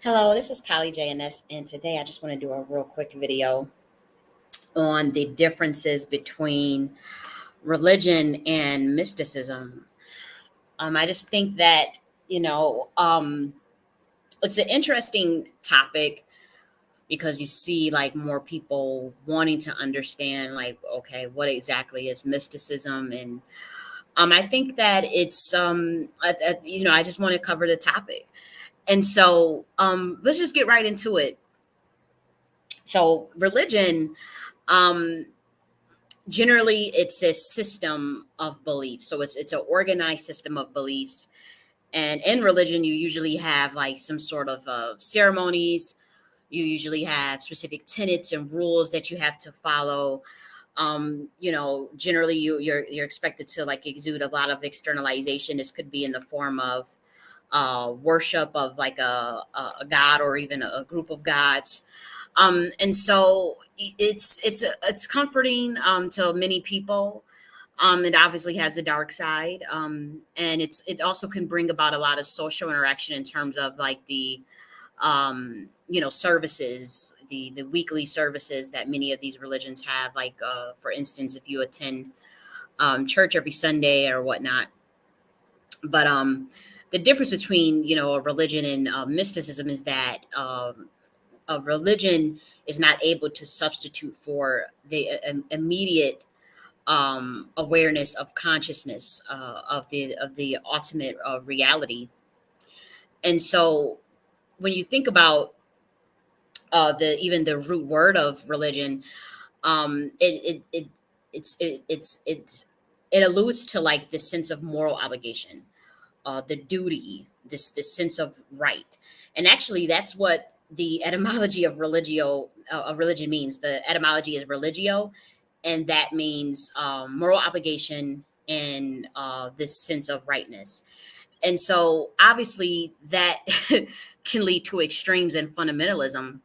Hello, this is J.N.S, and today I just want to do a real quick video on the differences between religion and mysticism. I just think that, you know, um, it's an interesting topic because you see like more people wanting to understand, like, okay, what exactly is mysticism? And I think that I just want to cover the topic. And so let's just get right into it. So, religion. Um, Generally it's a system of beliefs, so it's an organized system of beliefs. And in religion you usually have like some sort of ceremonies. You usually have specific tenets and rules that you have to follow. Generally you're expected to like exude a lot of externalization. This could be in the form of worship of like a god or even a group of gods. And so it's comforting to many people. It obviously has a dark side, and it also can bring about a lot of social interaction in terms of like the services, the weekly services that many of these religions have. Like for instance, if you attend church every Sunday or whatnot. But the difference between a religion and mysticism is that a religion is not able to substitute for the immediate awareness of consciousness of the ultimate reality. And so when you think about the even the root word of religion, it it alludes to like this sense of moral obligation, the duty, this sense of right. And actually, that's what the etymology of religio of religion means. The etymology is religio, and that means moral obligation and this sense of rightness. And so, obviously, that can lead to extremes in fundamentalism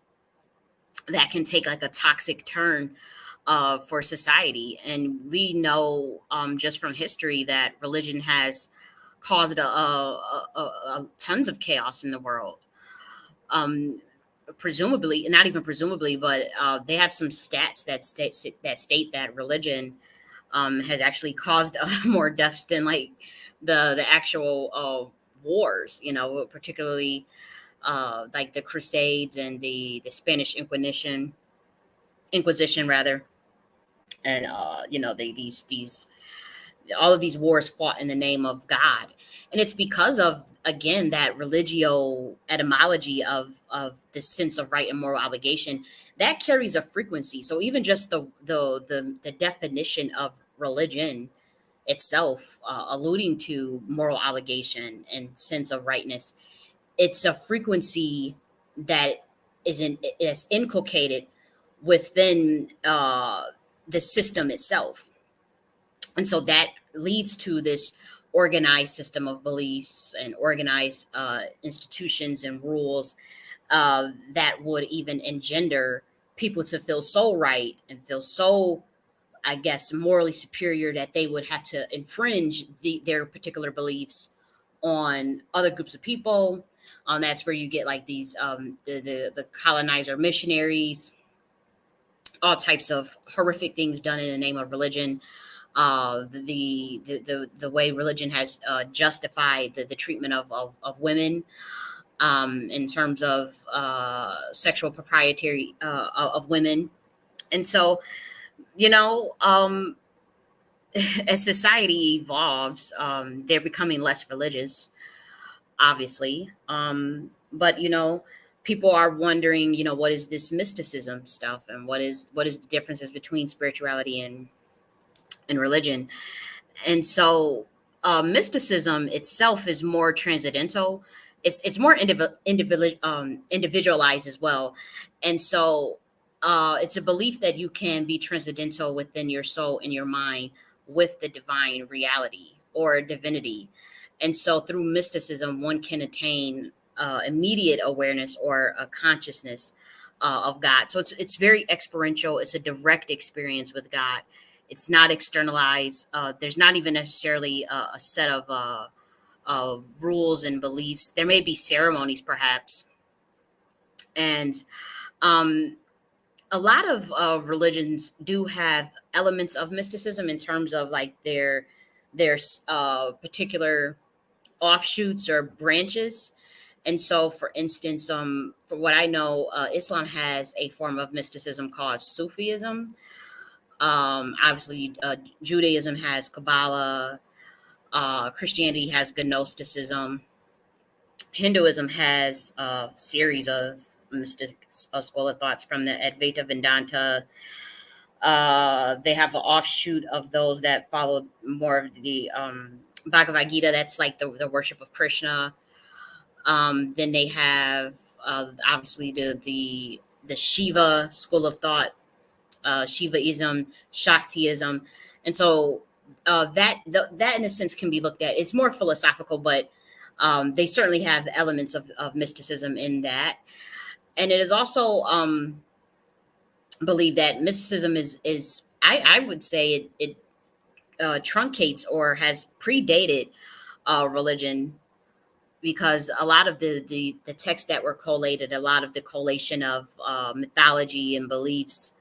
that can take like a toxic turn for society. And we know just from history that religion has caused tons of chaos in the world. Um, Presumably, not even presumably, but they have some stats that state that religion has actually caused more deaths than like the actual wars. Particularly like the Crusades and the Spanish Inquisition rather. And these all of these wars fought in the name of God. And it's because of, again, that religio etymology of the sense of right and moral obligation that carries a frequency. So even just the definition of religion itself, alluding to moral obligation and sense of rightness, it's a frequency that is inculcated within the system itself. And so that leads to this organized system of beliefs and organized institutions and rules that would even engender people to feel so right and feel so, I guess, morally superior that they would have to infringe their particular beliefs on other groups of people. That's where you get like these the colonizer missionaries, all types of horrific things done in the name of religion. The way religion has justified the treatment of women in terms of sexual proprietary of women. And so, you know, um, as society evolves, they're becoming less religious, obviously. But people are wondering, what is this mysticism stuff, and what is the differences between spirituality and religion. And so mysticism itself is more transcendental. It's more individualized as well. And so it's a belief that you can be transcendental within your soul and your mind with the divine reality or divinity. And so through mysticism, one can attain immediate awareness or a consciousness of God. So it's very experiential. It's a direct experience with God. It's not externalized. There's not even necessarily a set of rules and beliefs. There may be ceremonies, perhaps, And um, a lot of religions do have elements of mysticism in terms of like their particular offshoots or branches. And so, for instance, for what I know, Islam has a form of mysticism called Sufism. Obviously, Judaism has Kabbalah. Christianity has Gnosticism. Hinduism has a series of mystic school of thoughts from the Advaita Vedanta. They have an offshoot of those that follow more of the Bhagavad Gita. That's like the worship of Krishna. Then they have obviously the Shiva school of thought, Shivaism, Shaktiism, and so that in a sense can be looked at. It's more philosophical, but they certainly have elements of mysticism in that, and it is also believed that mysticism is I would say it truncates or has predated religion, because a lot of the texts that were collated, a lot of the collation of mythology and beliefs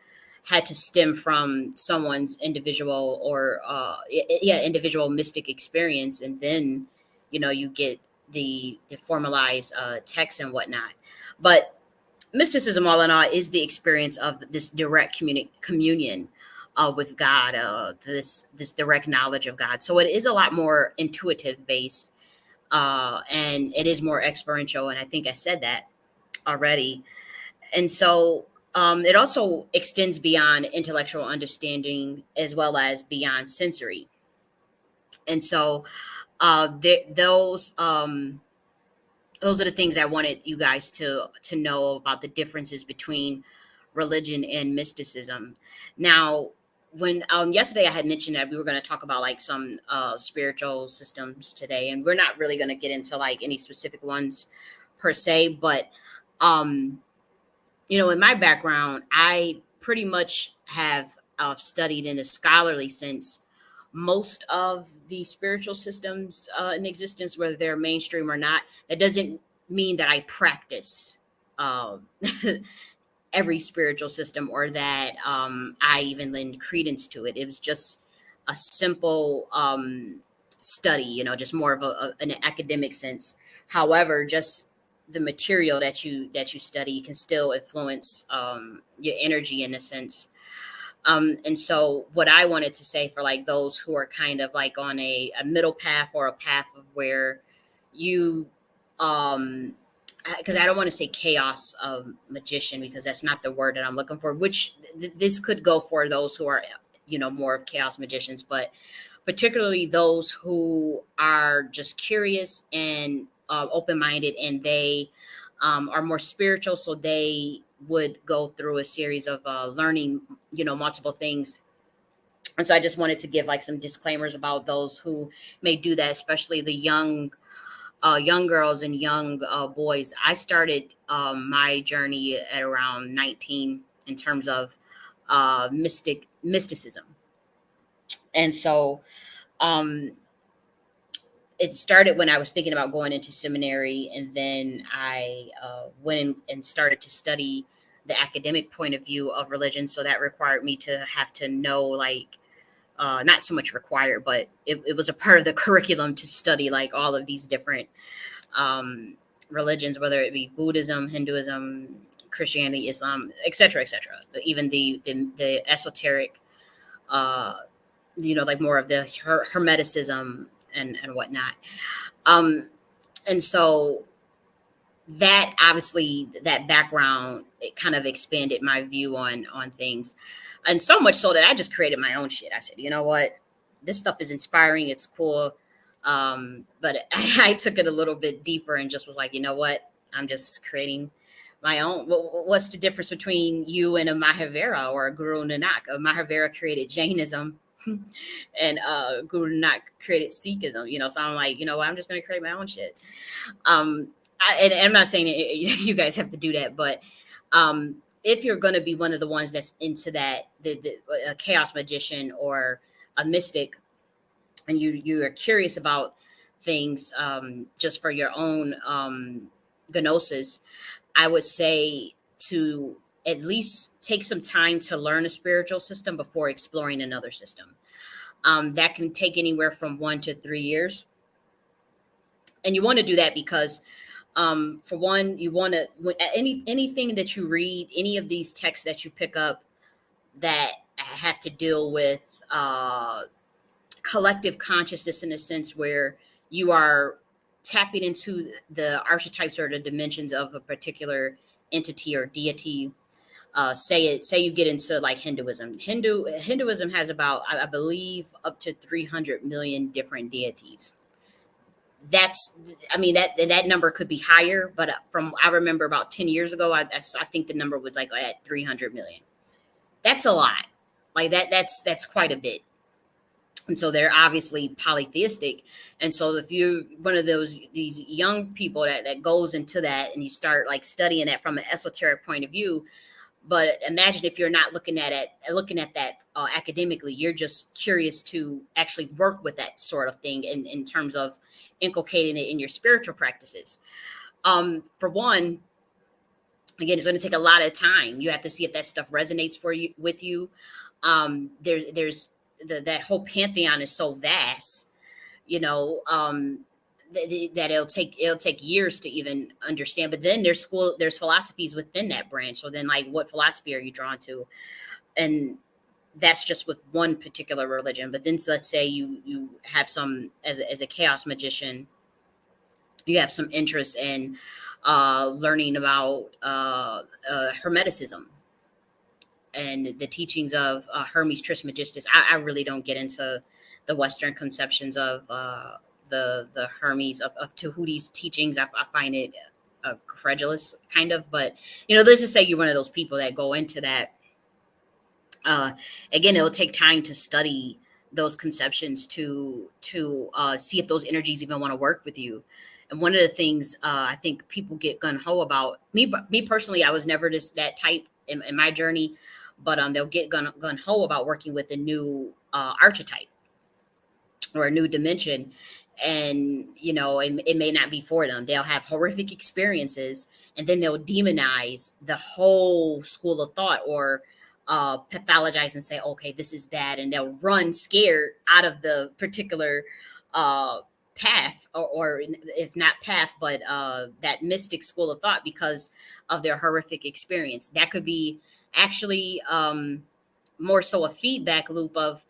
had to stem from someone's individual or yeah, individual mystic experience, and then you get the formalized texts and whatnot. But mysticism, all in all, is the experience of this direct communion with God, this direct knowledge of God. So it is a lot more intuitive based, and it is more experiential. And I think I said that already. And so it also extends beyond intellectual understanding as well as beyond sensory. And so those are the things I wanted you guys to know about the differences between religion and mysticism. Now, when yesterday I had mentioned that we were going to talk about like some spiritual systems today, and we're not really going to get into like any specific ones per se, but um, in my background, I pretty much have studied in a scholarly sense most of the spiritual systems in existence, whether they're mainstream or not. That doesn't mean that I practice um, every spiritual system, or that I even lend credence to it. It was just a simple study, just more of an academic sense. However, just the material that you study can still influence your energy in a sense. And so what I wanted to say for like those who are kind of like on a middle path, or a path of where you um because I don't want to say chaos magician, because that's not the word that I'm looking for, which this could go for those who are more of chaos magicians, but particularly those who are just curious and open-minded, and they are more spiritual, so they would go through a series of learning multiple things. And so I just wanted to give like some disclaimers about those who may do that, especially the young girls and young boys. I started my journey at around 19 in terms of mysticism. And so um, it started when I was thinking about going into seminary, and then I went and started to study the academic point of view of religion. So that required me to have to know, like, not so much required, but it was a part of the curriculum to study like all of these different um, religions, whether it be Buddhism, Hinduism, Christianity, Islam, etc., etc. Even the esoteric, uh, like more of the Hermeticism and whatnot. Um, and so that obviously, that background, it kind of expanded my view on things, and so much so that I just created my own shit. I said, you know what, this stuff is inspiring, it's cool, but I took it a little bit deeper and just was like, you know what, I'm just creating my own. What's the difference between you and a Mahavira or a Guru Nanak? A Mahavira created Jainism, and Guru Nanak created Sikhism. So I'm like, you know what, I'm just going to create my own shit. um and I'm not saying you guys have to do that, but if you're going to be one of the ones that's into that, the a chaos magician or a mystic, and you are curious about things, just for your own gnosis, I would say to at least take some time to learn a spiritual system before exploring another system. That can take anywhere from 1 to 3 years. And you want to do that because, for one, you want to, anything that you read, any of these texts that you pick up that have to deal with collective consciousness, in a sense where you are tapping into the archetypes or the dimensions of a particular entity or deity. Say you get into like Hinduism. Hinduism has about, I believe, up to 300 million different deities. That's, I mean, that number could be higher, but from, I remember about 10 years ago, I think the number was like at 300 million. That's a lot. Like that's quite a bit. And so they're obviously polytheistic. And so if you're one of these young people that goes into that and you start like studying that from an esoteric point of view, but imagine if you're not looking at that academically, you're just curious to actually work with that sort of thing in terms of inculcating it in your spiritual practices. For one, again, it's going to take a lot of time. You have to see if that stuff resonates for you with you. There's that whole pantheon is so vast, you know, that it'll take years to even understand. But then there's philosophies within that branch. So then, like, what philosophy are you drawn to? And that's just with one particular religion. But then, so let's say you have some, as a chaos magician, you have some interest in learning about Hermeticism and the teachings of Hermes Trismegistus. I really don't get into the Western conceptions of the Hermes of Tahuti's teachings. I find it credulous, kind of. But let's just say you're one of those people that go into that. Uh, Again, it'll take time to study those conceptions to see if those energies even want to work with you. And one of the things I think people get gun ho about me personally, I was never that type in my journey, but they'll get gun ho about working with a new archetype or a new dimension, and it may not be for them. They'll have horrific experiences, and then they'll demonize the whole school of thought, or pathologize and say, okay, this is bad, and they'll run scared out of the particular uh path, or if not path, but that mystic school of thought, because of their horrific experience. That could be actually more so a feedback loop of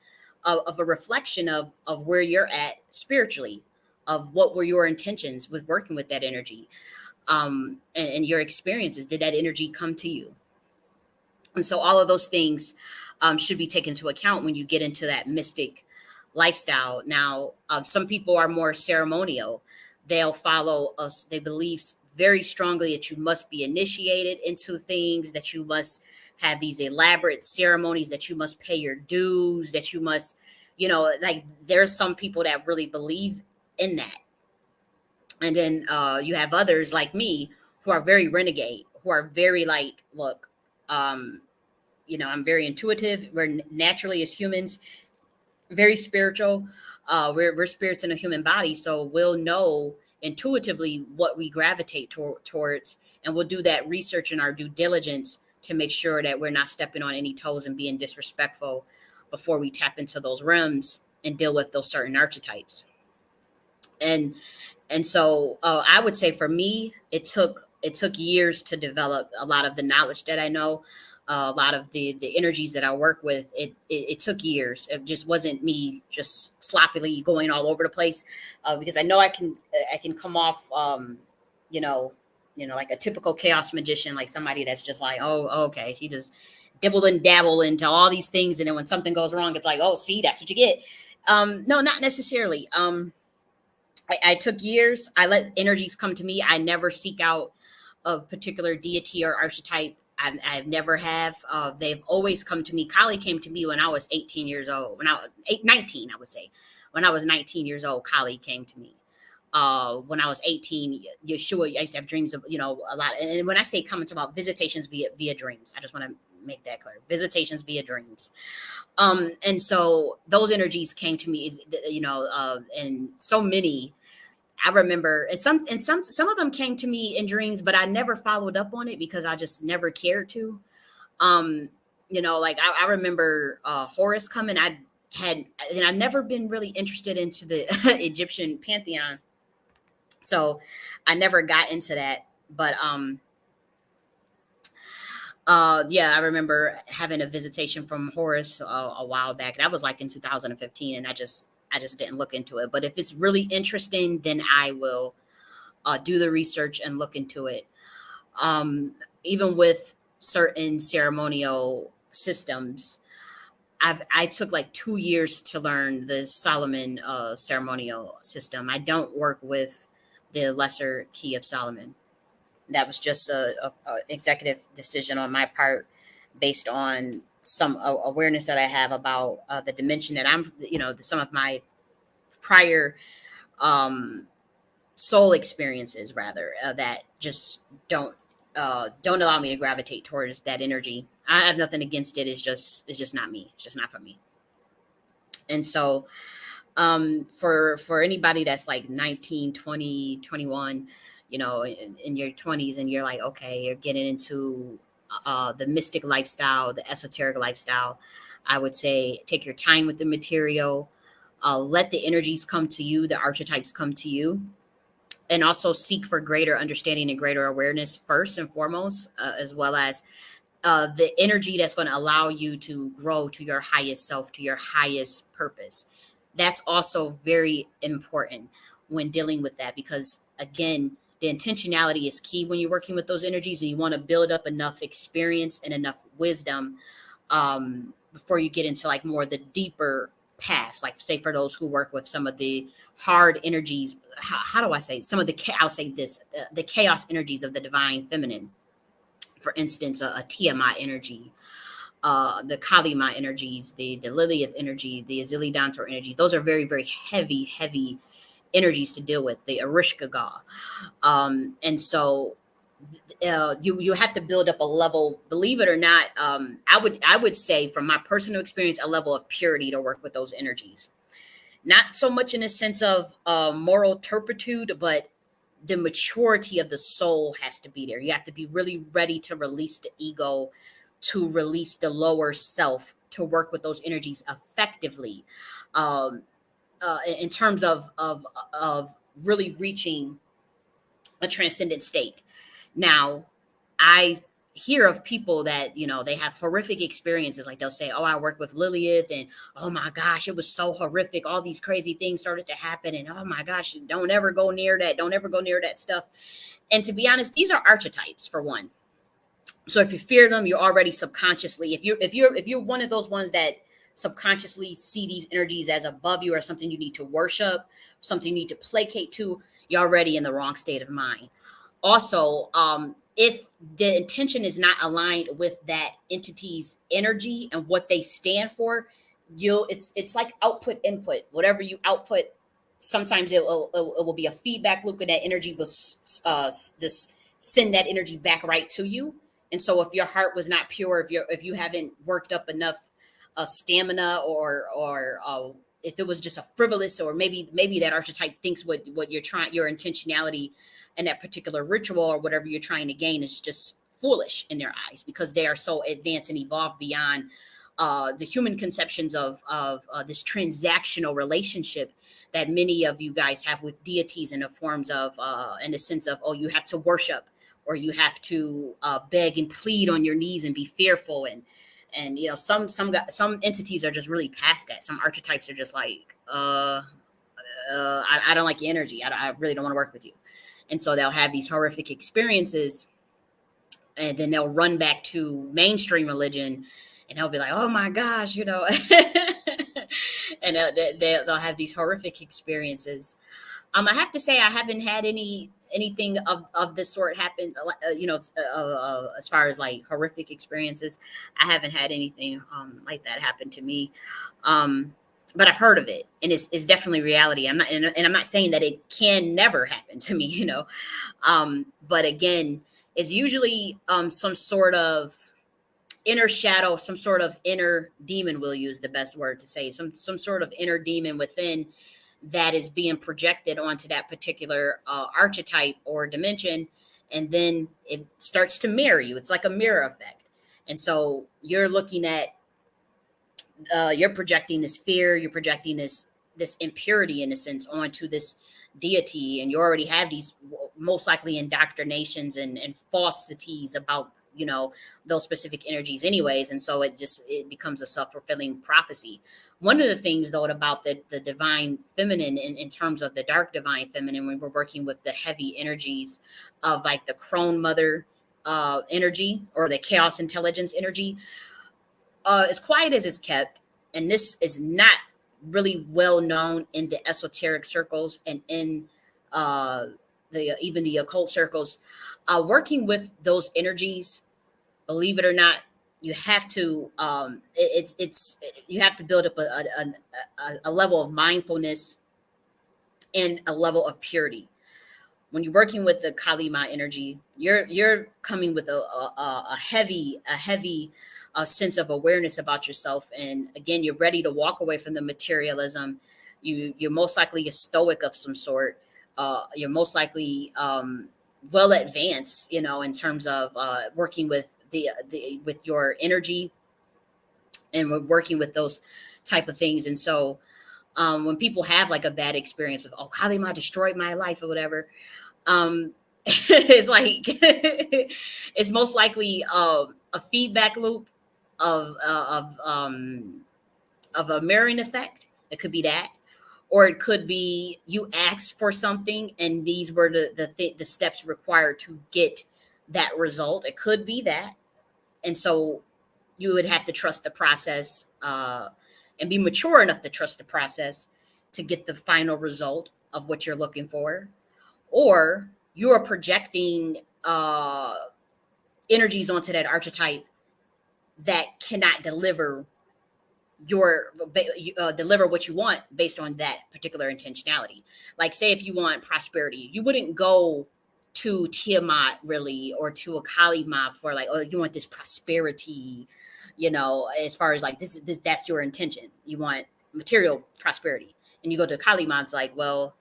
a reflection of where you're at spiritually, of what were your intentions with working with that energy, and your experiences. Did that energy come to you? And so all of those things should be taken into account when you get into that mystic lifestyle. Now, some people are more ceremonial. They'll follow us. They believe very strongly that you must be initiated into things, that you must have these elaborate ceremonies, that you must pay your dues, that you must, like, there's some people that really believe in that. And then you have others like me who are very renegade, who are very like, look, um, I'm very intuitive. We're naturally, as humans, very spiritual. We're spirits in a human body, so we'll know intuitively what we gravitate towards, and we'll do that research and our due diligence to make sure that we're not stepping on any toes and being disrespectful before we tap into those realms and deal with those certain archetypes. And and so I would say for me, it took years to develop a lot of the knowledge that I know, a lot of the energies that I work with. It took years. It just wasn't me just sloppily going all over the place, because I know I can come off, you know like a typical chaos magician, like somebody that's just like, oh, okay, she just dibble and dabble into all these things, and then when something goes wrong, it's like, oh, see, that's what you get. No, not necessarily. I took years. I let energies come to me. I never seek out a particular deity or archetype. I've never have. They've always come to me. Kali came to me when I was 18 years old. When I was 19, I would say. When I was 19 years old, Kali came to me. When I was 18, Yeshua, I used to have dreams of, a lot. And when I say come, it's about visitations via dreams. I just want to make that clear. Visitations via dreams. And so those energies came to me, and so many. I remember, some of them came to me in dreams, but I never followed up on it because I just never cared to. Um, like I remember Horus coming. Had and I've never been really interested into the Egyptian pantheon, so I never got into that. But yeah, I remember having a visitation from Horus a while back. That was like in 2015, and I just didn't look into it. But if it's really interesting, then I will do the research and look into it. Even with certain ceremonial systems, I took like 2 years to learn the Solomon ceremonial system. I don't work with the lesser key of Solomon. That was just a executive decision on my part, based on some awareness that I have about the dimension that I'm, some of my prior um, soul experiences, rather, that just don't allow me to gravitate towards that energy. I have nothing against it. It's just not me. It's just not for me. And so for anybody that's like 19, 20, 21, in your 20s, and you're like, okay, you're getting into the mystic lifestyle, the esoteric lifestyle, I would say take your time with the material. Let the energies come to you, the archetypes come to you, and also seek for greater understanding and greater awareness first and foremost, as well as the energy that's going to allow you to grow to your highest self, to your highest purpose. That's also very important when dealing with that, because again, the intentionality is key when you're working with those energies, and you want to build up enough experience and enough wisdom before you get into like more the deeper paths. Like, say, for those who work with some of the hard energies, how do I say, some of the I'll say this, the chaos energies of the divine feminine. For instance, a Tiamat energy, the Kalima energies, the Lilith energy, the Azilidantor energies. Those are very, very heavy, heavy energies to deal with. The Erishkigal. And so you have to build up a level. Believe it or not, I would say, from my personal experience, a level of purity to work with those energies. Not so much in a sense of moral turpitude, but the maturity of the soul has to be there. You have to be really ready to release the ego, to release the lower self, to work with those energies effectively, um, in terms of really reaching a transcendent state. Now, I hear of people that, they have horrific experiences. Like, they'll say, oh, I worked with Lilith, and oh my gosh, it was so horrific, all these crazy things started to happen, and oh my gosh, don't ever go near that, don't ever go near that stuff. And to be honest, these are archetypes, for one. So if you fear them, you're already subconsciously, if you're one of those ones that subconsciously see these energies as above you, or something you need to worship, something you need to placate to, you're already in the wrong state of mind. Also, if the intention is not aligned with that entity's energy and what they stand for, it's like output input. Whatever you output, sometimes it will be a feedback loop, and that energy will this send that energy back right to you. And so if your heart was not pure, if you haven't worked up enough stamina, or if it was just a frivolous, or maybe that archetype thinks what you're trying, your intentionality and that particular ritual or whatever you're trying to gain, is just foolish in their eyes, because they are so advanced and evolved beyond the human conceptions of this transactional relationship that many of you guys have with deities, in the forms of in the sense of, oh, you have to worship, or you have to beg and plead on your knees and be fearful. And some entities are just really past that. Some archetypes are just like, I don't like your energy. I really don't want to work with you. And so they'll have these horrific experiences, and then they'll run back to mainstream religion, and they'll be like, oh my gosh, and they'll have these horrific experiences. I have to say, I haven't had anything of this sort happen. As far as like horrific experiences, I haven't had anything like that happen to me. But I've heard of it, and it's definitely reality. And I'm not saying that it can never happen to me, But again, it's usually some sort of inner shadow, some sort of inner demon. We'll use the best word to say, some sort of inner demon within that is being projected onto that particular archetype or dimension, and then it starts to mirror you. It's like a mirror effect. And so you're looking at you're projecting this fear, you're projecting this impurity in a sense onto this deity, and you already have these most likely indoctrinations and falsities about, you know, those specific energies anyways. And so it becomes a self-fulfilling prophecy. One of the things though about the divine feminine, in terms of the dark divine feminine, when we're working with the heavy energies of like the crone mother energy, or the chaos intelligence energy, as quiet as it's kept, and this is not really well known in the esoteric circles and in uh, the even the occult circles. Working with those energies, believe it or not, you have to it's you have to build up a level of mindfulness and a level of purity. When you're working with the Kalima energy, you're coming with a heavy sense of awareness about yourself, and again, you're ready to walk away from the materialism. You're most likely a stoic of some sort. You're most likely well advanced, you know, in terms of working with the with your energy, and we're working with those type of things. And so when people have like a bad experience with, oh, Kalima destroyed my life or whatever, it's like it's most likely a feedback loop of of a mirroring effect. It could be that, or it could be you asked for something and these were the steps required to get that result. It could be that, and so you would have to trust the process, and be mature enough to trust the process to get the final result of what you're looking for. Or you are projecting energies onto that archetype that cannot your deliver what you want based on that particular intentionality. Like, say if you want prosperity, you wouldn't go to Tiamat really, or to a Kalima for like, oh, you want this prosperity, you know, as far as like this that's your intention. You want material prosperity, and you go to Kalima, it's like, well,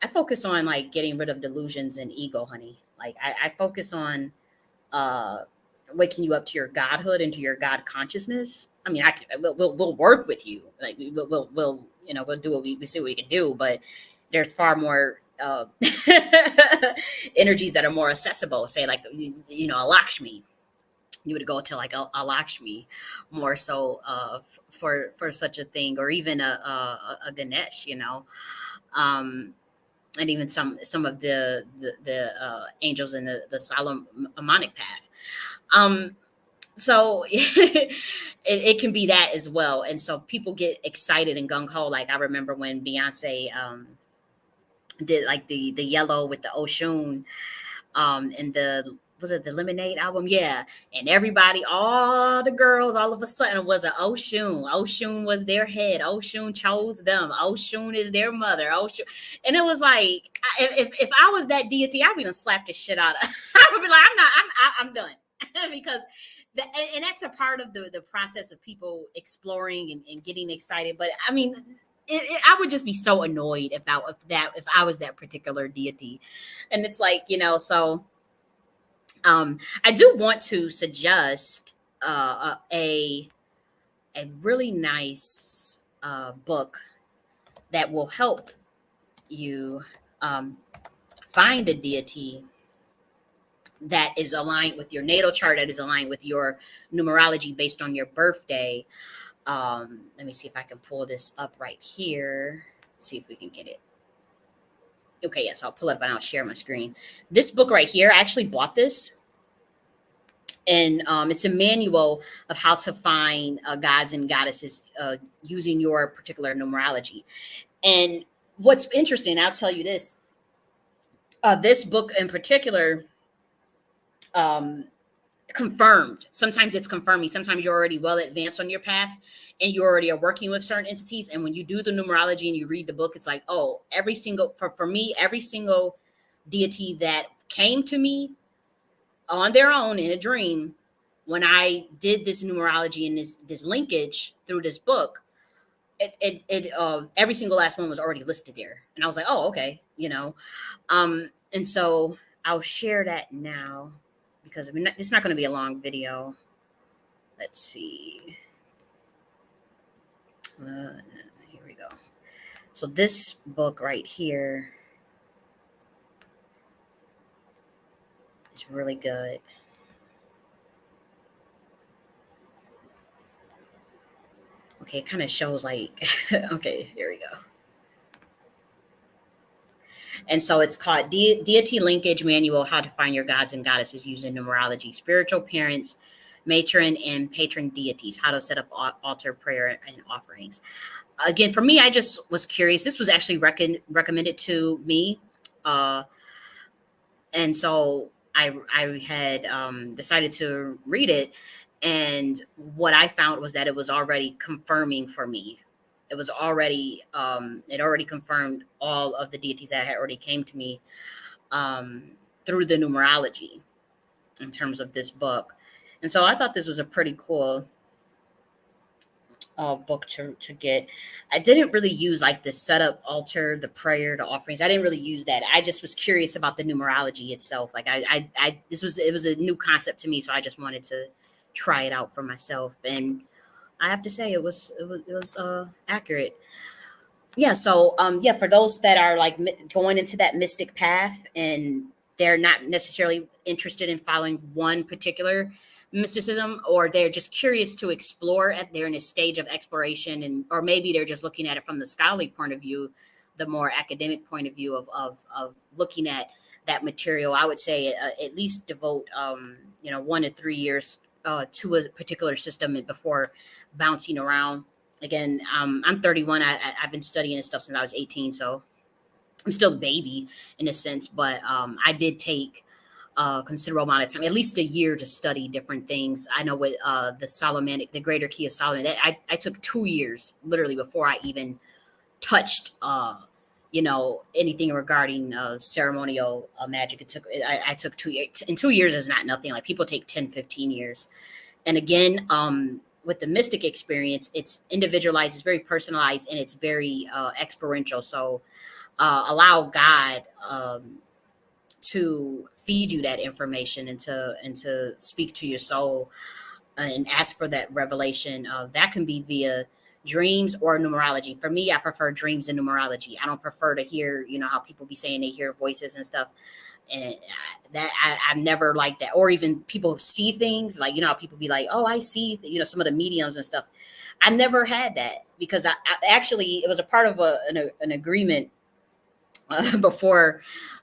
I focus on like getting rid of delusions and ego, honey. Like I focus on uh waking you up to your godhood and to your God consciousness. I mean, we'll work with you. Like we'll you know, we'll do what we see what we can do, but there's far more energies that are more accessible. Say like, you know, a Lakshmi. You would go to like a Lakshmi more so for such a thing, or even a Ganesh, you know. And even some of the angels in the Solomonic path. Um, so it can be that as well. And so people get excited and gung ho. Like I remember when Beyonce did like the yellow with the Oshun, and the was it the Lemonade album? Yeah. And everybody, all the girls, all of a sudden was an Oshun. Oshun was their head. Oshun chose them. Oshun is their mother. Oshun. And it was like, if I was that deity, I'd be gonna slap the shit out of I would be like, I'm done. Because and that's a part of the process of people exploring and getting excited. But I mean, I would just be so annoyed if I was that particular deity. And it's like, you know, so I do want to suggest a really nice book that will help you um, find a deity that is aligned with your natal chart, that is aligned with your numerology based on your birthday. Let me see if I can pull this up right here. See if we can get it. Okay, yes, I'll pull it up and I'll share my screen. This book right here, I actually bought this, and it's a manual of how to find gods and goddesses using your particular numerology. And what's interesting, I'll tell you this: this book in particular um, confirmed. Sometimes it's confirming. Sometimes you're already well advanced on your path, and you already are working with certain entities. And when you do the numerology and you read the book, it's like, oh, every single for me, every single deity that came to me on their own in a dream, when I did this numerology and this linkage through this book, every single last one was already listed there, and I was like, oh, okay, and so I'll share that now because it's not going to be a long video. Let's see. Here we go. So this book right here is really good. Okay, it kind of shows like, okay, here we go. And so it's called Deity Linkage Manual: How to Find Your Gods and Goddesses Using Numerology, Spiritual Parents, Matron and Patron Deities, How to Set Up Altar Prayer and Offerings. Again, for me, I just was curious. This was actually recommended to me. And so I had decided to read it. And what I found was that it was already confirming for me. It was already, it already confirmed all of the deities that had already came to me through the numerology in terms of this book. And so I thought this was a pretty cool book to get. I didn't really use like the setup, altar, the prayer, the offerings. I didn't really use that. I just was curious about the numerology itself. Like it was a new concept to me, so I just wanted to try it out for myself. And I have to say, it was accurate. Yeah, so yeah, for those that are like going into that mystic path and they're not necessarily interested in following one particular mysticism, or they're just curious to explore it, they're in a stage of exploration, and or maybe they're just looking at it from the scholarly point of view, the more academic point of view of looking at that material. I would say at least devote 1 to 3 years to a particular system before bouncing around. Again, I'm 31. I've been studying this stuff since I was 18, so I'm still a baby in a sense. But I did take a considerable amount of time, at least a year, to study different things. I know with the Solomonic, the Greater Key of Solomon, I took 2 years literally before I even touched anything regarding ceremonial magic. I took 2 years, and 2 years is not nothing. Like people take 10, 15 years. And again, with the mystic experience, it's individualized, it's very personalized, and it's very experiential. So allow God to feed you that information and to speak to your soul and ask for that revelation. That can be via dreams or numerology. For me, I prefer dreams and numerology. I don't prefer to hear, how people be saying they hear voices and stuff. And I've never liked that. Or even people see things like, how people be like, oh, I see, some of the mediums and stuff. I never had that because I actually, it was a part of an agreement before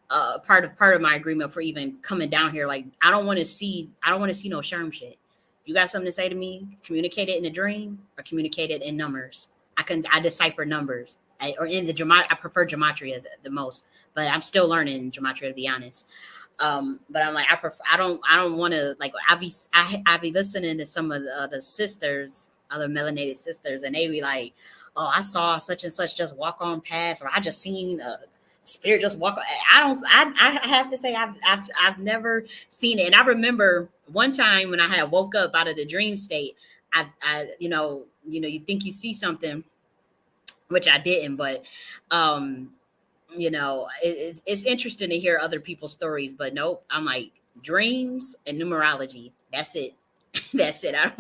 part of my agreement for even coming down here. Like, I don't want to see no sherm shit. You got something to say to me, communicate it in a dream or communicate it in numbers. I decipher numbers. Or in the gematria. I prefer gematria the most, but I'm still learning gematria, to be honest. But I'm like, I don't want to, like, I be listening to some of the sisters, other melanated sisters, and they be like, oh, I saw such and such just walk on past, or I just seen a spirit just walk. I have to say, I've never seen it. And I remember one time when I had woke up out of the dream state, you think you see something, which I didn't, but um it's interesting to hear other people's stories. But nope, I'm like, dreams and numerology, that's it. That's it. I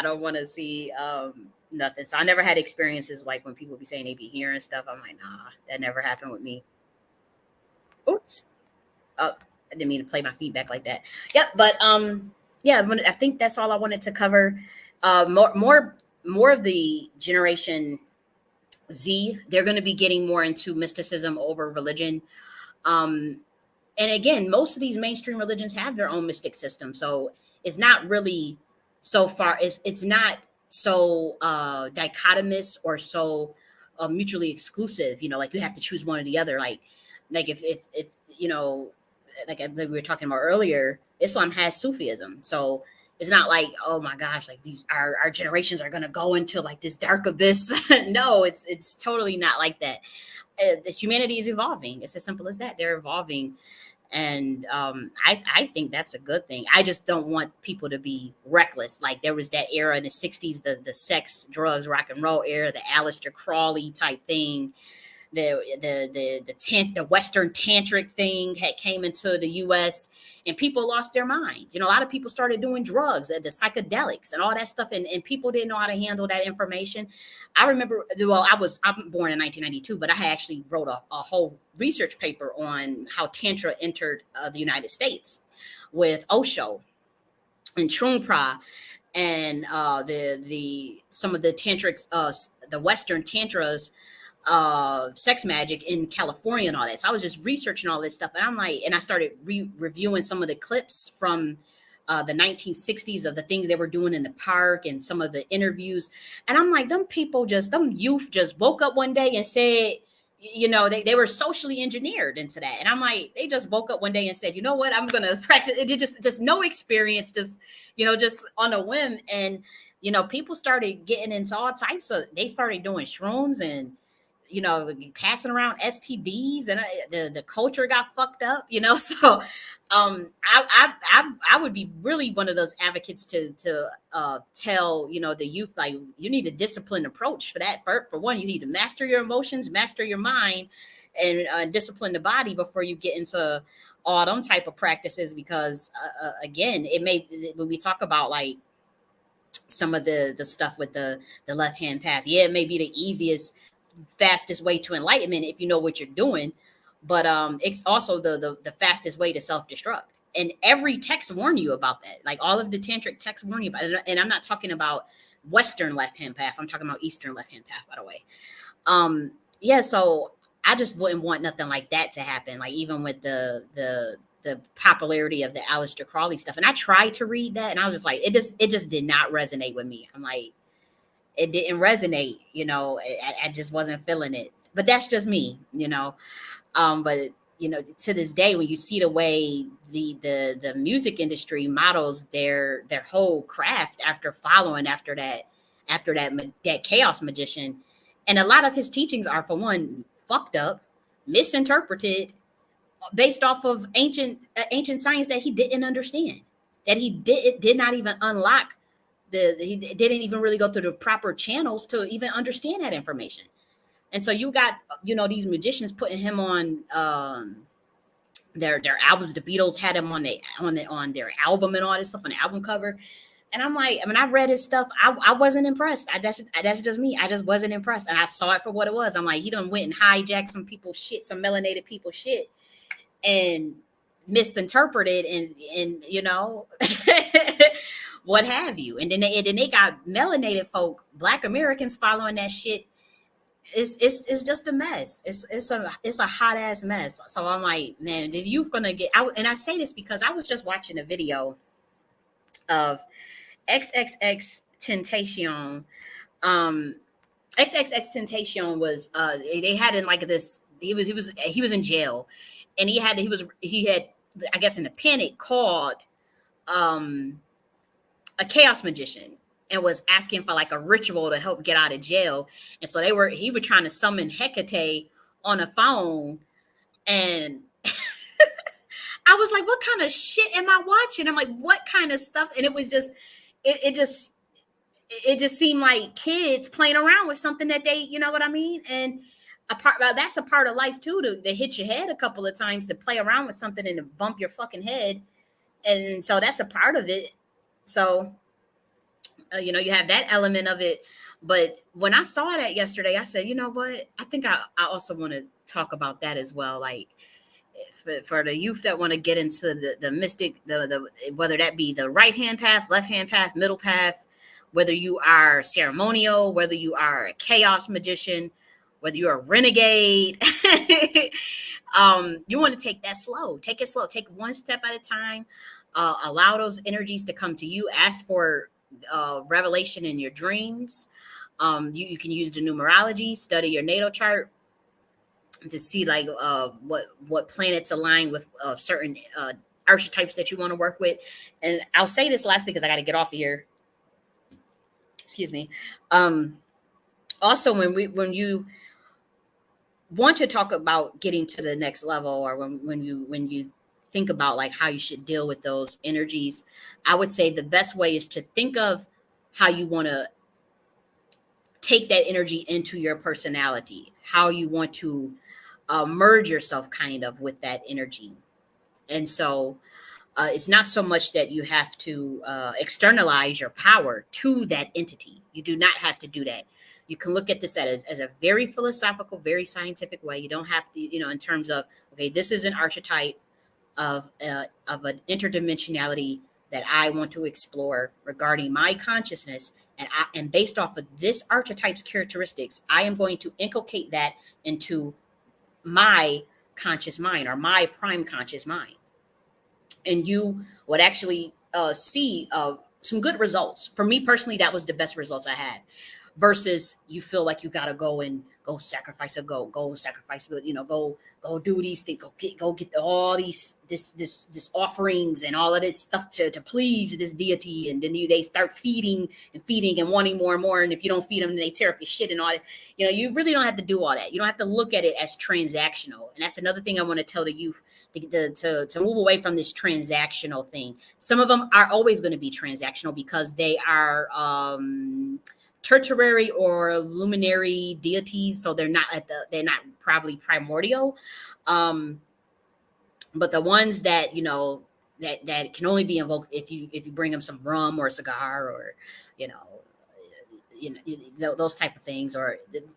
don't want to see nothing. So I never had experiences like when people be saying they be hearing stuff. I'm like, nah, that never happened with me. Oops. Oh, I didn't mean to play my feedback like that. Yep. But yeah, I think that's all I wanted to cover. More of the generation Z, they're going to be getting more into mysticism over religion. Um, and again, most of these mainstream religions have their own mystic system, so it's not really so far. It's not so dichotomous or so mutually exclusive. Like you have to choose one or the other. Like if like we were talking about earlier, Islam has Sufism, so it's not like, oh my gosh, like these our generations are gonna go into like this dark abyss. No, it's totally not like that. Humanity is evolving. It's as simple as that. They're evolving, And I think that's a good thing. I just don't want people to be reckless. Like there was that era in the 60s, the sex, drugs, rock and roll era, the Aleister Crowley type thing, the Western tantric thing had came into the U.S. and people lost their minds. You know, a lot of people started doing drugs, the psychedelics, and all that stuff, and people didn't know how to handle that information. I remember, well, I'm born in 1992, but I actually wrote a whole research paper on how tantra entered the United States with Osho and Trungpa and the some of the tantrics, the Western tantras, sex magic in California and all that. So I was just researching all this stuff, and I'm like, and I started reviewing some of the clips from the 1960s of the things they were doing in the park and some of the interviews. And I'm like, them youth just woke up one day and said, you know, they were socially engineered into that. And I'm like, they just woke up one day and said, you know what, I'm gonna practice it. Just no experience, just, you know, just on a whim. And you know, people started getting into all types of, they started doing shrooms and, you know, passing around STDs, and the culture got fucked up, you know. So I would be really one of those advocates to tell, you know, the youth, like, you need a disciplined approach for that. For one, you need to master your emotions, master your mind, and discipline the body before you get into all them type of practices. Because again, it may, when we talk about like some of the stuff with the left hand path, yeah, it may be the easiest, fastest way to enlightenment if you know what you're doing, but it's also the fastest way to self-destruct. And every text warn you about that. Like all of the tantric texts warn you about it. And I'm not talking about Western left hand path, I'm talking about Eastern left hand path, by the way. Yeah, so I just wouldn't want nothing like that to happen. Like even with the popularity of the Aleister Crowley stuff, and I tried to read that, and I was just like, it just did not resonate with me. I'm like, it didn't resonate, you know. I just wasn't feeling it. But that's just me, you know. But you know, to this day, when you see the way the music industry models their whole craft after following that chaos magician, and a lot of his teachings are, for one, fucked up, misinterpreted, based off of ancient science that he didn't understand, that he did not even unlock. He didn't even really go through the proper channels to even understand that information. And so you got, you know, these magicians putting him on their albums. The Beatles had him on their album and all this stuff on the album cover. And I'm like, I mean, I read his stuff. I wasn't impressed. That's just me. I just wasn't impressed. And I saw it for what it was. I'm like, he done went and hijacked some people's shit, some melanated people's shit, and misinterpreted, and you know, what have you. And then they got melanated folk, Black Americans, following that shit. It's just a mess. It's a hot ass mess. So I'm like, man, the youth gonna get out. And I say this because I was just watching a video of XXX Temptation. Um, XXX Temptation was they had in like this. He was in jail, and he had, I guess, in a panic, called um a chaos magician and was asking for like a ritual to help get out of jail. And so he was trying to summon Hecate on a phone. And I was like, what kind of shit am I watching? I'm like, what kind of stuff? And it was just, it just seemed like kids playing around with something that they, you know what I mean? And well, that's a part of life too, to hit your head a couple of times, to play around with something and to bump your fucking head. And so that's a part of it. So you know, you have that element of it. But when I saw that yesterday, I said, you know what? I think I also want to talk about that as well. Like for the youth that want to get into the mystic, the whether that be the right hand path, left hand path, middle path, whether you are ceremonial, whether you are a chaos magician, whether you're a renegade, you want to take that slow. Take it slow. Take one step at a time. Allow those energies to come to you. Ask for revelation in your dreams. You can use the numerology, study your natal chart to see like what planets align with certain archetypes that you want to work with. And I'll say this lastly because I got to get off of here. Excuse me. Also, when you want to talk about getting to the next level, or when you think about like how you should deal with those energies, I would say the best way is to think of how you want to take that energy into your personality, how you want to merge yourself kind of with that energy. And so it's not so much that you have to externalize your power to that entity. You do not have to do that. You can look at this as a very philosophical, very scientific way. You don't have to, in terms of, okay, this is an archetype of an interdimensionality that I want to explore regarding my consciousness. And based off of this archetype's characteristics, I am going to inculcate that into my conscious mind or my prime conscious mind. And you would actually see some good results. For me personally, that was the best results I had. Versus you feel like you gotta go sacrifice a goat, go sacrifice, go do these things, go get all these this offerings and all of this stuff to please this deity, and then they start feeding and wanting more and more, and if you don't feed them, then they tear up your shit and all that. You really don't have to do all that. You don't have to look at it as transactional, and that's another thing I want to tell the youth to move away from this transactional thing. Some of them are always going to be transactional because they are tertiary or luminary deities, so they're not probably primordial. um but the ones that that can only be invoked if you bring them some rum or a cigar, or you know those type of things.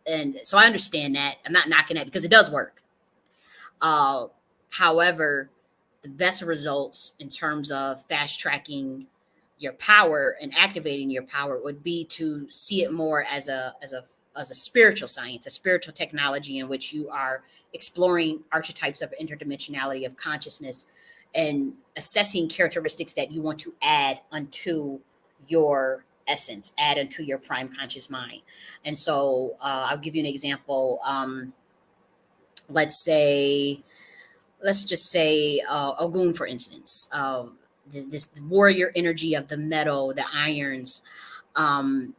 And so I understand that. I'm not knocking that because it does work. uh However, the best results in terms of fast tracking your power and activating your power would be to see it more as a spiritual science, a spiritual technology in which you are exploring archetypes of interdimensionality of consciousness and assessing characteristics that you want to add unto your essence, add into your prime conscious mind. And so I'll give you an example. Let's say let's just say Ogun, for instance, this warrior energy of the metal, the irons. Um,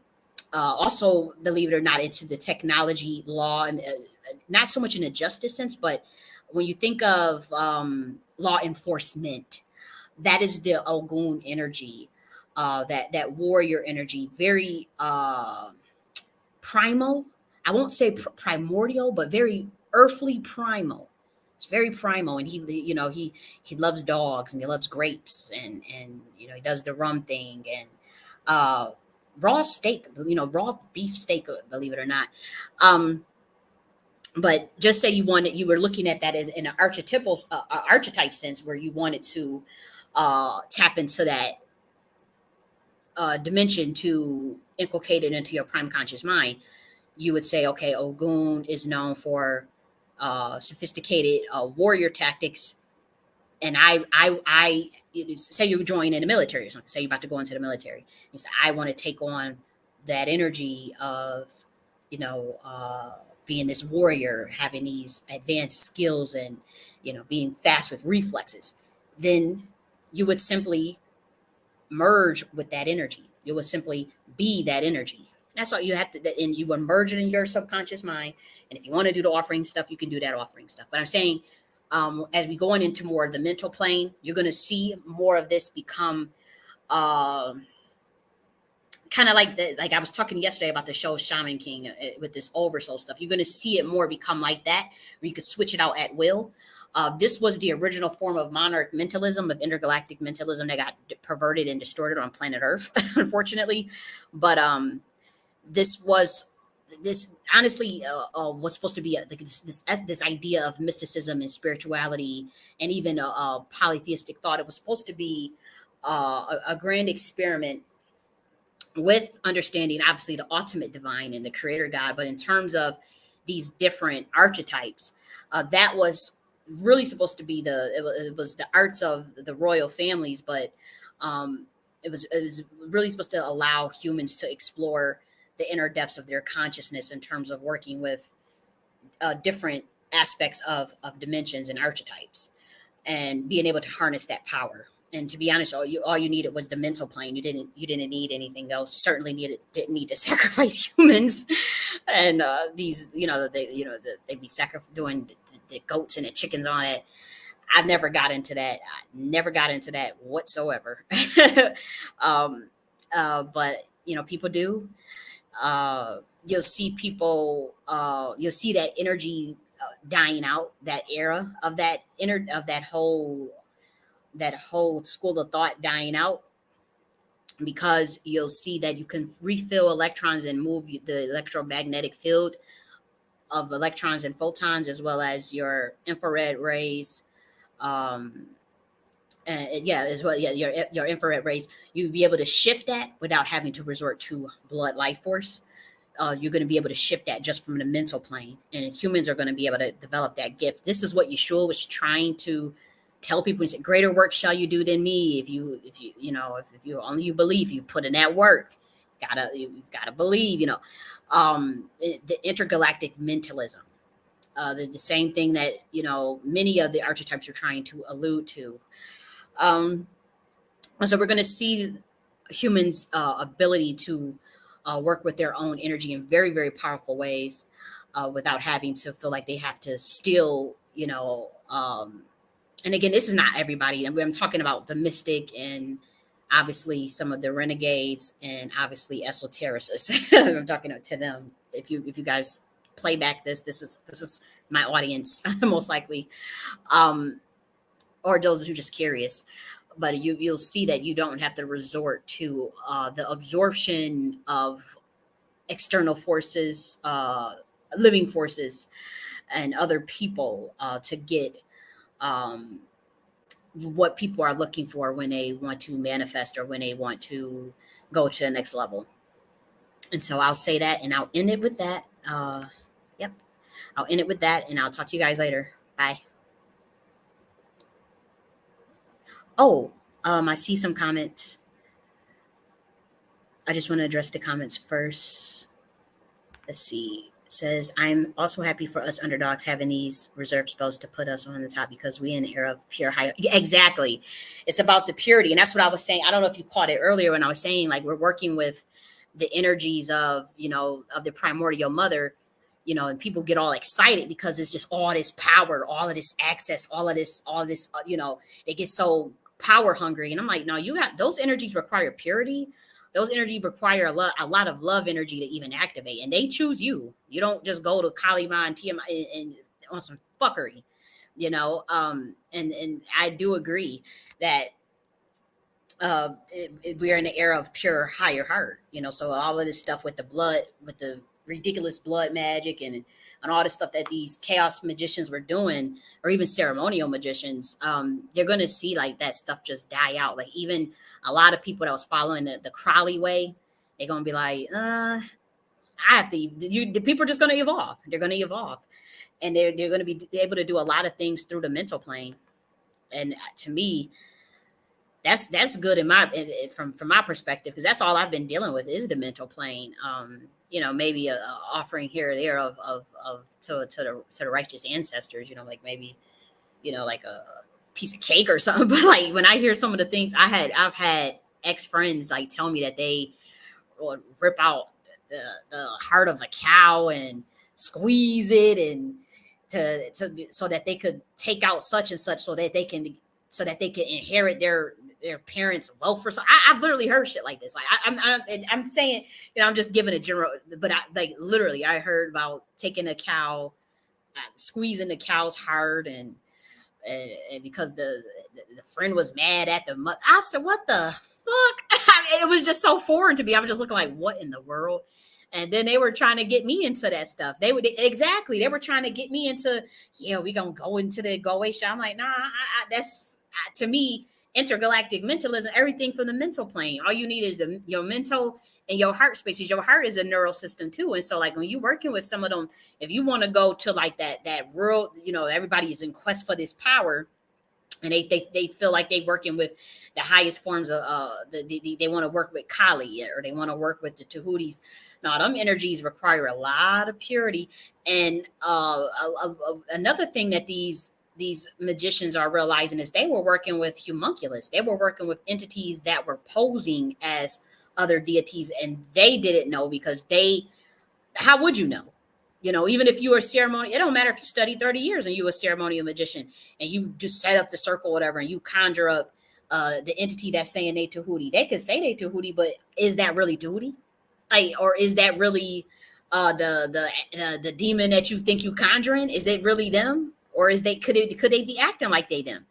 Also, believe it or not, into the technology law, and not so much in a justice sense, but when you think of law enforcement, that is the Ogun energy, that warrior energy, very primal. I won't say primordial, but very earthly primal. It's very primal, and he loves dogs and he loves grapes, and he does the rum thing, and uh, raw steak, raw beef steak, believe it or not. Um, but just say you were looking at that as in an archetypal archetype sense, where you wanted to tap into that dimension to inculcate it into your prime conscious mind. You would say, okay, Ogun is known for sophisticated warrior tactics, and say you join in the military or something. Say you're about to go into the military. You say, I want to take on that energy of, you know, uh, being this warrior, having these advanced skills, and being fast with reflexes. Then you would simply merge with that energy. You would simply be that energy. That's all you have to, and you would merge it in your subconscious mind. And if you want to do the offering stuff, you can do that offering stuff. But I'm saying, as we go on into more of the mental plane, you're going to see more of this become um kind of like I was talking yesterday about the show Shaman King, with this oversoul stuff. You're going to see it more become like that, where you could switch it out at will. This was the original form of monarch mentalism, of intergalactic mentalism, that got perverted and distorted on planet Earth, unfortunately. But this was this honestly was supposed to be this idea of mysticism and spirituality, and even a polytheistic thought. It was supposed to be a grand experiment with understanding, obviously, the ultimate divine and the creator God. But in terms of these different archetypes, that was really supposed to be it was the arts of the royal families. But it was really supposed to allow humans to explore the inner depths of their consciousness in terms of working with different aspects of dimensions and archetypes, and being able to harness that power. And to be honest, all you needed was the mental plane. You didn't need anything else. You certainly didn't need to sacrifice humans, and these they'd be doing the goats and the chickens and all that. I never got into that. I never got into that whatsoever. um, but people do. You'll see people. You'll see that energy dying out. That era of that whole school of thought dying out, because you'll see that you can refill electrons and move the electromagnetic field of electrons and photons, as well as your infrared rays. Um, yeah, as well. Yeah, your infrared rays. You'll be able to shift that without having to resort to blood life force. You're going to be able to shift that just from the mental plane, and humans are going to be able to develop that gift. This is what Yeshua was trying to tell people. He said, "Greater work shall you do than me." If you only you believe, you put in that work. You gotta believe. The intergalactic mentalism. The same thing that many of the archetypes are trying to allude to. Um, so we're going to see humans' ability to work with their own energy in very, very powerful ways, without having to feel like they have to steal. And again, this is not everybody. I'm talking about the mystic, and obviously some of the renegades, and obviously esotericists. I'm talking to them. If you guys play back this is my audience, most likely, um, or those who are just curious. But you'll see that you don't have to resort to the absorption of external forces, living forces, and other people, to get um, what people are looking for when they want to manifest, or when they want to go to the next level. And so I'll say that, and I'll end it with that. Yep, I'll end it with that, and I'll talk to you guys later. Bye. Oh, I see some comments. I just want to address the comments first. Let's see. It says, I'm also happy for us underdogs having these reserve spells to put us on the top, because we in the era of pure high. Yeah, exactly. It's about the purity. And that's what I was saying. I don't know if you caught it earlier when I was saying, like, we're working with the energies of the primordial mother, and people get all excited because it's just all this power, all of this access, all of this, they get so power hungry. And I'm like, no, you got those energies require purity. Those energies require a lot of love energy to even activate, and they choose you. You don't just go to Kaliman and TMI and on some fuckery, and I do agree that we're in the era of pure higher heart, so all of this stuff with the blood, with the ridiculous blood magic, and all the stuff that these chaos magicians were doing, or even ceremonial magicians, they're going to see like that stuff just die out. Like, even a lot of people that was following the Crowley way, they're going to be like, I have to, the people are just going to evolve. They're going to evolve, and they're going to be able to do a lot of things through the mental plane. And to me, that's good from my perspective, because that's all I've been dealing with is the mental plane. Maybe a offering here or there of to the righteous ancestors, like maybe like a piece of cake or something. But like, when I hear some of the things I've had ex friends like tell me that they would rip out the heart of a cow and squeeze it, and to so that they could take out such and such, so that they can inherit their parents' wealth. So I've literally heard shit like this. Like, I'm saying, I'm just giving a general, but like, literally, I heard about taking a cow, squeezing the cow's heart, and because the friend was mad at the mother. I said, what the fuck? I mean, it was just so foreign to me. I was just looking like, what in the world? And then they were trying to get me into that stuff. They were trying to get me into, we gonna go into the go away shop. I'm like, nah, that's to me, intergalactic mentalism, everything from the mental plane. All you need is your mental and your heart spaces. Your heart is a neural system too. And so, like, when you're working with some of them, if you want to go to like that world, everybody is in quest for this power, and they feel like they working with the highest forms of they want to work with Kali, or they want to work with the Tahudis. Now, them energies require a lot of purity. And another thing that these magicians are realizing is they were working with homunculus. They were working with entities that were posing as other deities, and they didn't know, because how would you know? Even if you are a ceremony, it don't matter if you study 30 years and you a ceremonial magician and you just set up the circle, whatever, and you conjure up the entity that's saying they Tahuti. They could say they Tahuti, but is that really Tahuti? Like, or is that really the demon that you think you conjuring? Is it really them, or is they could they be acting like they them?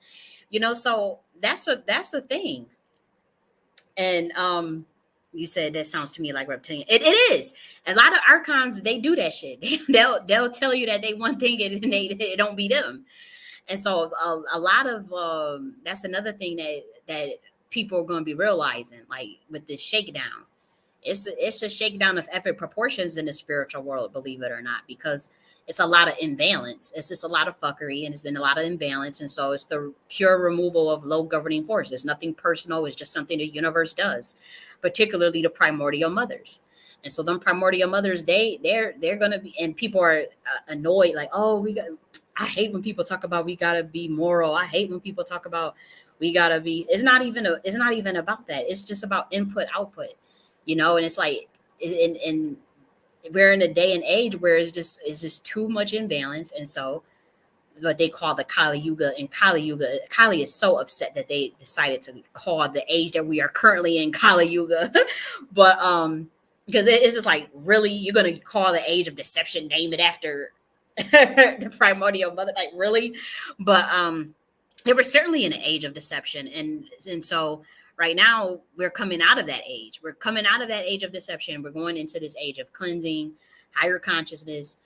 So that's a thing. And you said that sounds to me like reptilian. It is. A lot of archons, they do that shit. They'll tell you that they one thing and it don't be them. And so a lot of that's another thing that people are going to be realizing, like with this shakedown. It's a shakedown of epic proportions in the spiritual world, believe it or not, because it's a lot of imbalance. It's just a lot of fuckery, and it's been a lot of imbalance. And so it's the pure removal of low governing force. It's nothing personal. It's just something the universe does, particularly the primordial mothers. And so them primordial mothers, they're gonna be, and people are annoyed, like, oh, we got. I hate when people talk about we gotta be moral. I hate when people talk about we gotta be. It's not even about that. It's just about input output, and it's like, and we're in a day and age where it's just too much imbalance. And so what they call the Kali Yuga, and Kali is so upset that they decided to call the age that we are currently in Kali Yuga. But because it's just like, really, you're gonna call the age of deception, name it after the primordial mother, like, really? But it was certainly an age of deception. And so right now we're coming out of that age. We're coming out of that age of deception. We're going into this age of cleansing, higher consciousness.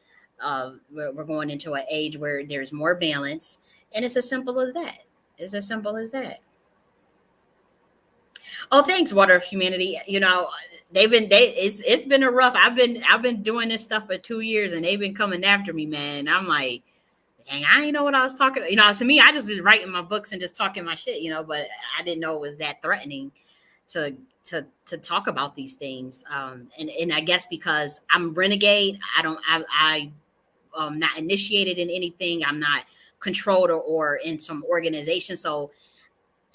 We're going into an age where there's more balance, and it's as simple as that. It's as simple as that. Oh, thanks, Water of Humanity. It's been a rough. I've been doing this stuff for 2 years, and they've been coming after me, man. I'm like, dang, I didn't know what I was talking. To me, I just was writing my books and just talking my shit. But I didn't know it was that threatening to talk about these things. And I guess because I'm renegade, I'm not initiated in anything. I'm not controlled or in some organization. So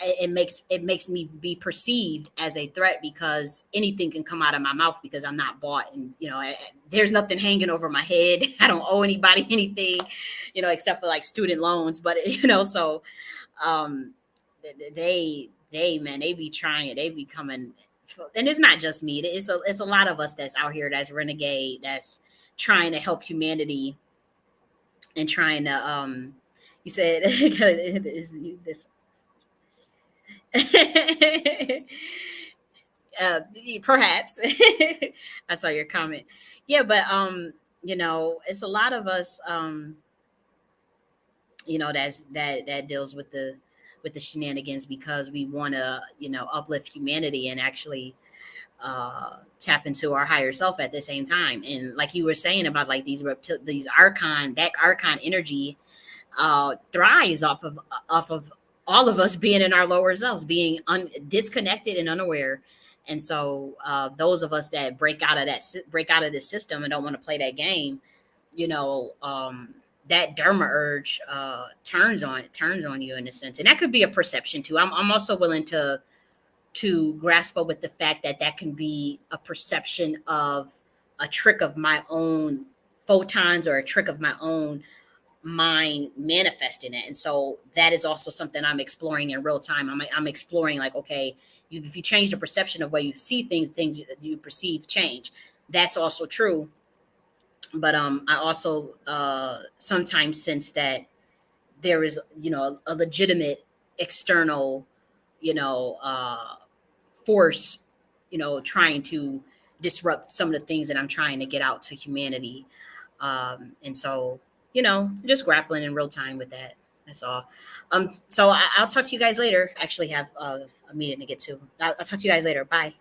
it makes me be perceived as a threat, because anything can come out of my mouth, because I'm not bought, and there's nothing hanging over my head. I don't owe anybody anything, except for like student loans. But so um they be trying it. They be coming, and it's not just me. It's a lot of us that's out here that's renegade, that's trying to help humanity, and trying to you said this uh, perhaps. I saw your comment. Yeah, but it's a lot of us that deals with the shenanigans, because we want to uplift humanity and actually tap into our higher self at the same time. And like you were saying about like these archon, that archon energy thrives off of all of us being in our lower selves, being disconnected and unaware. And so those of us that break out of this system and don't want to play that game, that derma urge turns on you, in a sense. And that could be a perception too. I'm also willing to grasp with the fact that that can be a perception of a trick of my own photons, or a trick of my own mind manifesting it. And so that is also something I'm exploring in real time. I'm exploring, like, okay, if you change the perception of way you see things you perceive change. That's also true. But I also sometimes sense that there is a legitimate external you know force trying to disrupt some of the things that I'm trying to get out to humanity. And so just grappling in real time with that. That's all. So I'll talk to you guys later. I actually have a meeting to get to. I'll talk to you guys later. Bye.